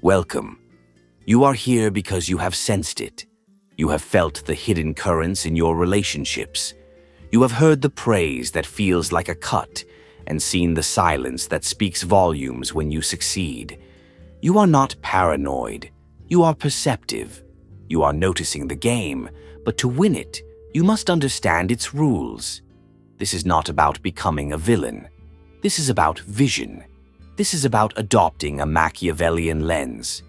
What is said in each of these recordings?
Welcome. You are here because you have sensed it. You have felt the hidden currents in your relationships. You have heard the praise that feels like a cut and seen the silence that speaks volumes when you succeed. You are not paranoid. You are perceptive. You are noticing the game, but to win it, you must understand its rules. This is not about becoming a villain. This is about vision. This is about adopting a Machiavellian lens.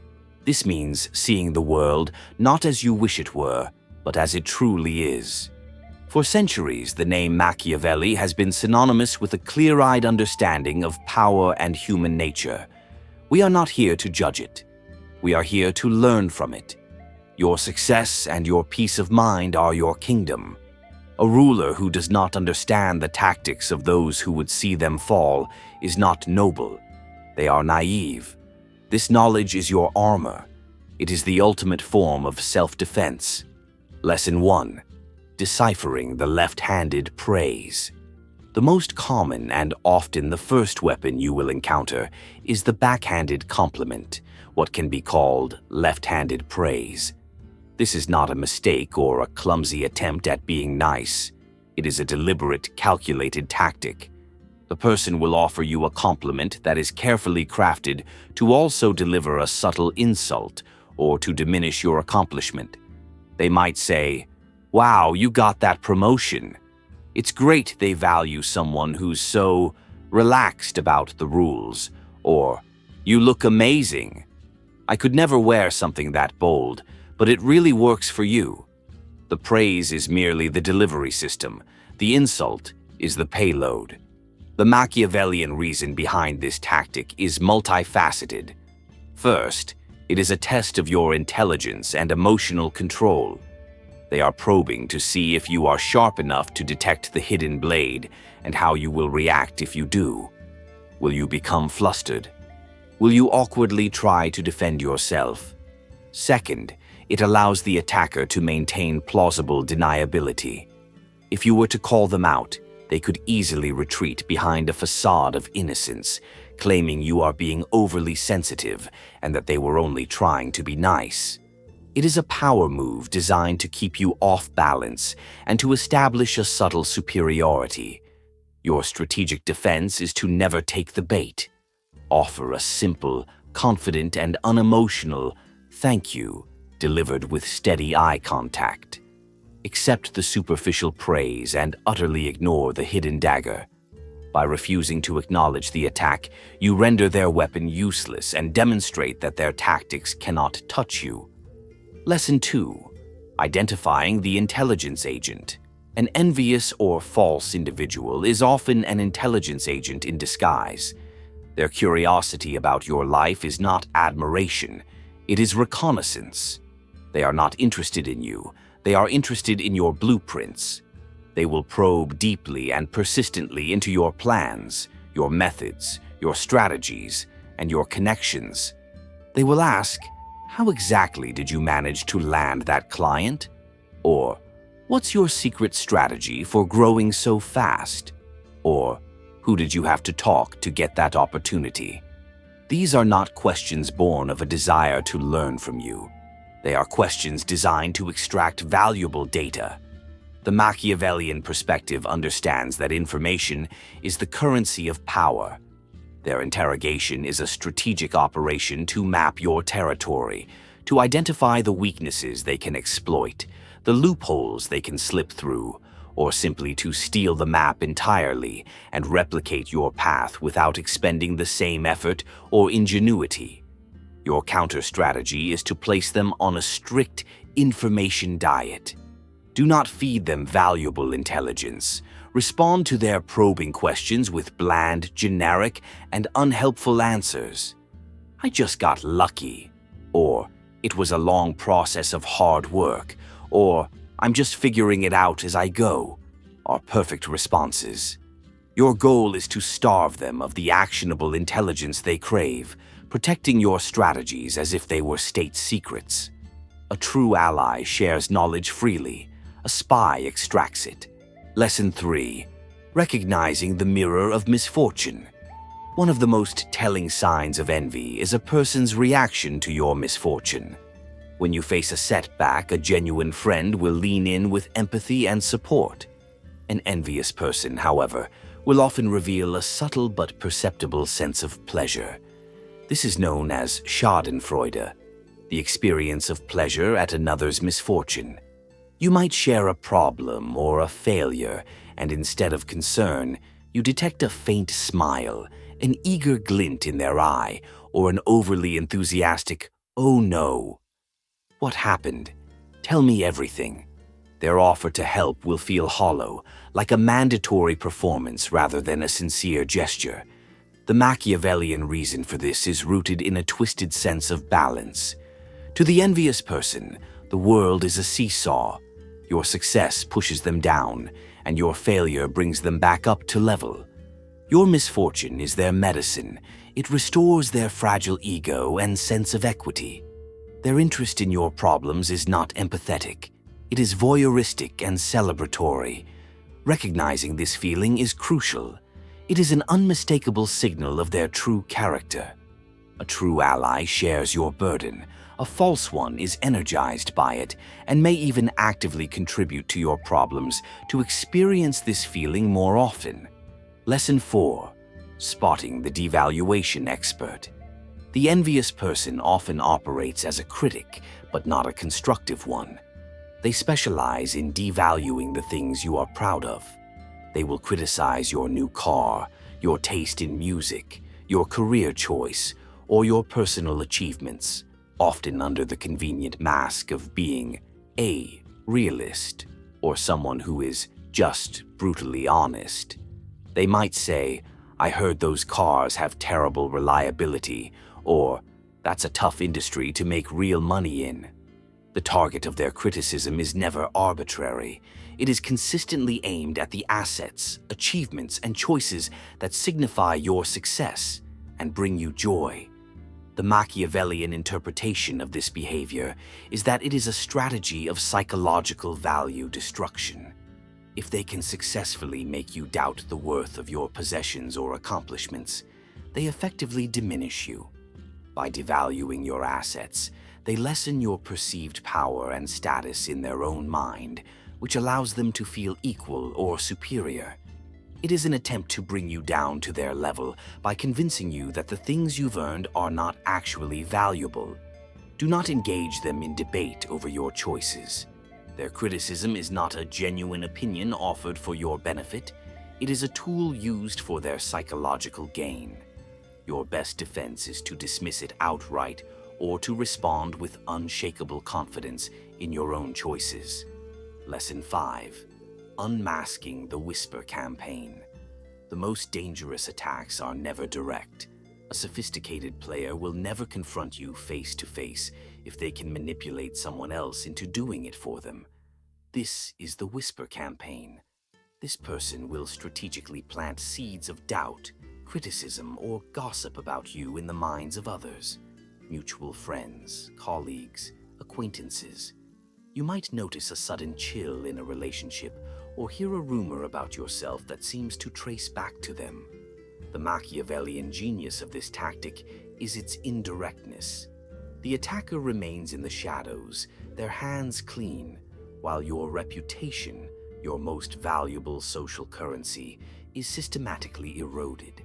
This means seeing the world not as you wish it were, but as it truly is. For centuries, the name Machiavelli has been synonymous with a clear-eyed understanding of power and human nature. We are not here to judge it. We are here to learn from it. Your success and your peace of mind are your kingdom. A ruler who does not understand the tactics of those who would see them fall is not noble. They are naive. This knowledge is your armor. It is the ultimate form of self-defense. Lesson 1. Deciphering the left-handed praise. The most common and often the first weapon you will encounter is the backhanded compliment, what can be called left-handed praise. This is not a mistake or a clumsy attempt at being nice. It is a deliberate, calculated tactic. The person will offer you a compliment that is carefully crafted to also deliver a subtle insult or to diminish your accomplishment. They might say, "Wow, you got that promotion." It's great they value someone who's so relaxed about the rules. Or, "You look amazing. I could never wear something that bold, but it really works for you." The praise is merely the delivery system. The insult is the payload. The Machiavellian reason behind this tactic is multifaceted. First, it is a test of your intelligence and emotional control. They are probing to see if you are sharp enough to detect the hidden blade and how you will react if you do. Will you become flustered? Will you awkwardly try to defend yourself? Second, it allows the attacker to maintain plausible deniability. If you were to call them out, they could easily retreat behind a facade of innocence, claiming you are being overly sensitive and that they were only trying to be nice. It is a power move designed to keep you off balance and to establish a subtle superiority. Your strategic defense is to never take the bait. Offer a simple, confident, and unemotional "thank you" delivered with steady eye contact. Accept the superficial praise and utterly ignore the hidden dagger. By refusing to acknowledge the attack, you render their weapon useless and demonstrate that their tactics cannot touch you. Lesson 2. Identifying the intelligence agent. An envious or false individual is often an intelligence agent in disguise. Their curiosity about your life is not admiration, it is reconnaissance. They are not interested in you, they are interested in your blueprints. They will probe deeply and persistently into your plans, your methods, your strategies, and your connections. They will ask, "How exactly did you manage to land that client?" Or, "What's your secret strategy for growing so fast?" Or, "Who did you have to talk to get that opportunity?" These are not questions born of a desire to learn from you. They are questions designed to extract valuable data. The Machiavellian perspective understands that information is the currency of power. Their interrogation is a strategic operation to map your territory, to identify the weaknesses they can exploit, the loopholes they can slip through, or simply to steal the map entirely and replicate your path without expending the same effort or ingenuity. Your counter-strategy is to place them on a strict information diet. Do not feed them valuable intelligence. Respond to their probing questions with bland, generic, and unhelpful answers. "I just got lucky," or "It was a long process of hard work," or "I'm just figuring it out as I go," are perfect responses. Your goal is to starve them of the actionable intelligence they crave, protecting your strategies as if they were state secrets. A true ally shares knowledge freely. A spy extracts it. Lesson 3. Recognizing the mirror of misfortune. One of the most telling signs of envy is a person's reaction to your misfortune. When you face a setback, a genuine friend will lean in with empathy and support. An envious person, however, will often reveal a subtle but perceptible sense of pleasure. This is known as Schadenfreude, the experience of pleasure at another's misfortune. You might share a problem or a failure, and instead of concern, you detect a faint smile, an eager glint in their eye, or an overly enthusiastic, "Oh no." What happened? Tell me everything. Their offer to help will feel hollow, like a mandatory performance rather than a sincere gesture. The Machiavellian reason for this is rooted in a twisted sense of balance. To the envious person, the world is a seesaw. Your success pushes them down, and your failure brings them back up to level. Your misfortune is their medicine. It restores their fragile ego and sense of equity. Their interest in your problems is not empathetic. It is voyeuristic and celebratory. Recognizing this feeling is crucial. It is an unmistakable signal of their true character. A true ally shares your burden. A false one is energized by it and may even actively contribute to your problems. To experience this feeling more often. Lesson 4. Spotting the devaluation expert. The envious person often operates as a critic, but not a constructive one. They specialize in devaluing the things you are proud of. They will criticize your new car, your taste in music, your career choice, or your personal achievements, often under the convenient mask of being a realist or someone who is just brutally honest. They might say, "I heard those cars have terrible reliability," or "That's a tough industry to make real money in." The target of their criticism is never arbitrary. It is consistently aimed at the assets, achievements, and choices that signify your success and bring you joy. The Machiavellian interpretation of this behavior is that it is a strategy of psychological value destruction. If they can successfully make you doubt the worth of your possessions or accomplishments, they effectively diminish you. By devaluing your assets, they lessen your perceived power and status in their own mind, which allows them to feel equal or superior. It is an attempt to bring you down to their level by convincing you that the things you've earned are not actually valuable. Do not engage them in debate over your choices. Their criticism is not a genuine opinion offered for your benefit. It is a tool used for their psychological gain. Your best defense is to dismiss it outright or to respond with unshakable confidence in your own choices. Lesson 5. Unmasking the whisper campaign. The most dangerous attacks are never direct. A sophisticated player will never confront you face to face if they can manipulate someone else into doing it for them. This is the whisper campaign. This person will strategically plant seeds of doubt, criticism, or gossip about you in the minds of others. Mutual friends, colleagues, acquaintances. You might notice a sudden chill in a relationship or hear a rumor about yourself that seems to trace back to them. The Machiavellian genius of this tactic is its indirectness. The attacker remains in the shadows, their hands clean, while your reputation, your most valuable social currency, is systematically eroded.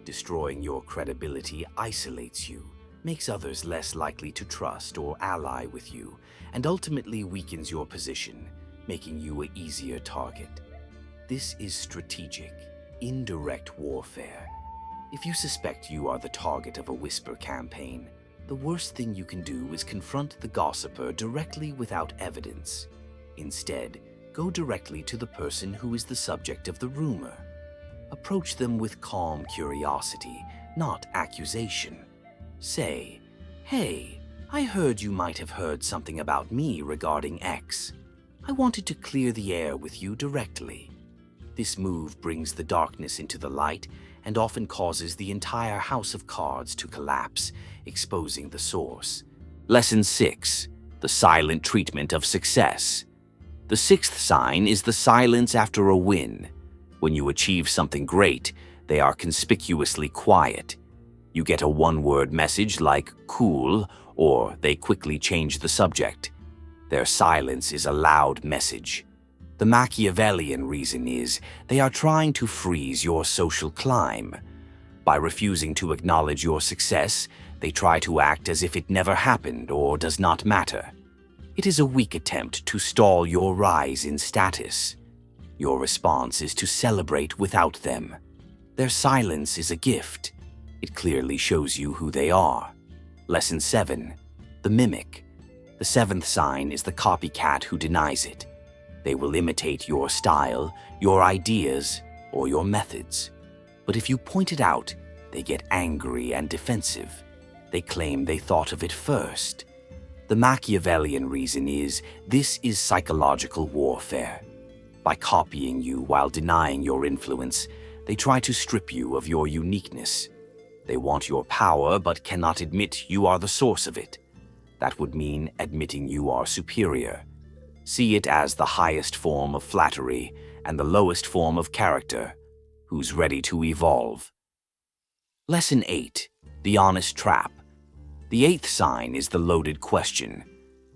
Destroying your credibility isolates you, makes others less likely to trust or ally with you, and ultimately weakens your position, making you an easier target. This is strategic, indirect warfare. If you suspect you are the target of a whisper campaign, the worst thing you can do is confront the gossiper directly without evidence. Instead, go directly to the person who is the subject of the rumor. Approach them with calm curiosity, not accusation. Say, "Hey, I heard you might have heard something about me regarding X. I wanted to clear the air with you directly." This move brings the darkness into the light and often causes the entire house of cards to collapse, exposing the source. Lesson 6. The silent treatment of success. The sixth sign is the silence after a win. When you achieve something great, They are conspicuously quiet. You get a one-word message like cool, or they quickly change the subject. Their silence is a loud message. The Machiavellian reason is they are trying to freeze your social climb. By refusing to acknowledge your success, they try to act as if it never happened or does not matter. It is a weak attempt to stall your rise in status. Your response is to celebrate without them. Their silence is a gift. It clearly shows you who they are. Lesson 7. The mimic. The seventh sign is the copycat who denies it. They will imitate your style, your ideas, or your methods. But if you point it out, they get angry and defensive. They claim they thought of it first. The Machiavellian reason is this is psychological warfare. By copying you while denying your influence, they try to strip you of your uniqueness. They want your power but cannot admit you are the source of it. That would mean admitting you are superior. See it as the highest form of flattery and the lowest form of character. Who's ready to evolve? Lesson 8. The honest trap. The eighth sign is the loaded question.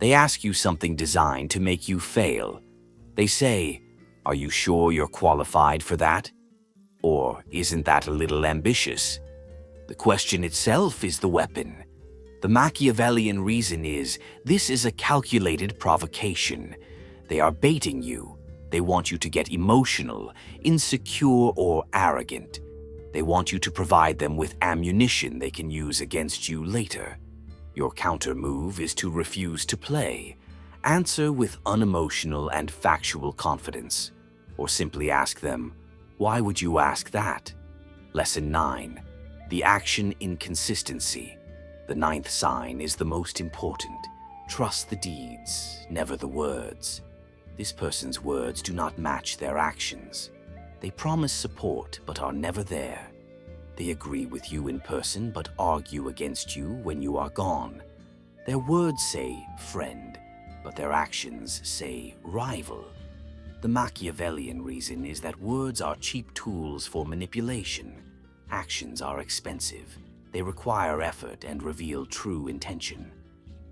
They ask you something designed to make you fail. They say, "Are you sure you're qualified for that?" Or, "Isn't that a little ambitious?" The question itself is the weapon. The Machiavellian reason is this is a calculated provocation. They are baiting you. They want you to get emotional, insecure, or arrogant. They want you to provide them with ammunition they can use against you later. Your counter move is to refuse to play. Answer with unemotional and factual confidence. Or simply ask them, "Why would you ask that?" Lesson 9. The action inconsistency. The ninth sign is the most important. Trust the deeds, never the words. This person's words do not match their actions. They promise support but are never there. They agree with you in person but argue against you when you are gone. Their words say friend, but their actions say rival. The Machiavellian reason is that words are cheap tools for manipulation. Actions are expensive. They require effort and reveal true intention.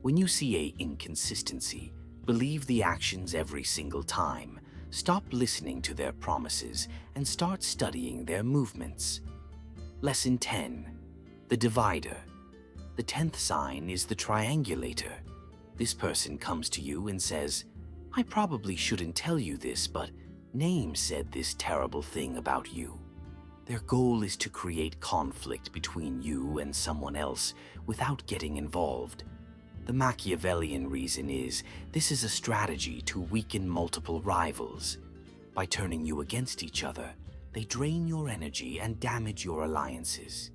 When you see an inconsistency, believe the actions every single time. Stop listening to their promises and start studying their movements. Lesson 10. The divider. The 10th sign is the triangulator. This person comes to you and says, "I probably shouldn't tell you this, but Name said this terrible thing about you." Their goal is to create conflict between you and someone else without getting involved. The Machiavellian reason is this is a strategy to weaken multiple rivals. By turning you against each other, they drain your energy and damage your alliances.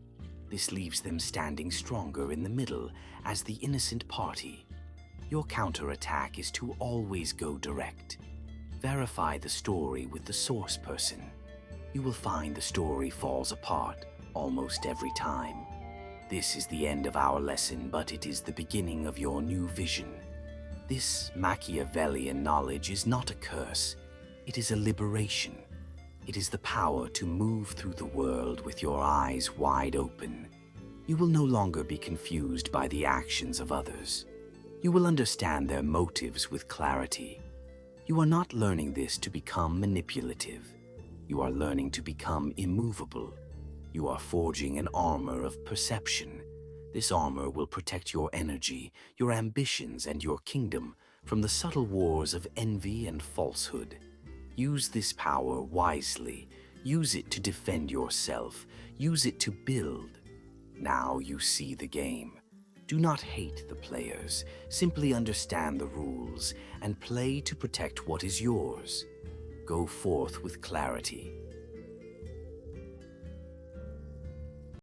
This leaves them standing stronger in the middle as the innocent party. Your counterattack is to always go direct. Verify the story with the source person. You will find the story falls apart almost every time. This is the end of our lesson, but it is the beginning of your new vision. This Machiavellian knowledge is not a curse. It is a liberation. It is the power to move through the world with your eyes wide open. You will no longer be confused by the actions of others. You will understand their motives with clarity. You are not learning this to become manipulative. You are learning to become immovable. You are forging an armor of perception. This armor will protect your energy, your ambitions, and your kingdom from the subtle wars of envy and falsehood. Use this power wisely. Use it to defend yourself. Use it to build. Now you see the game. Do not hate the players. Simply understand the rules and play to protect what is yours. Go forth with clarity.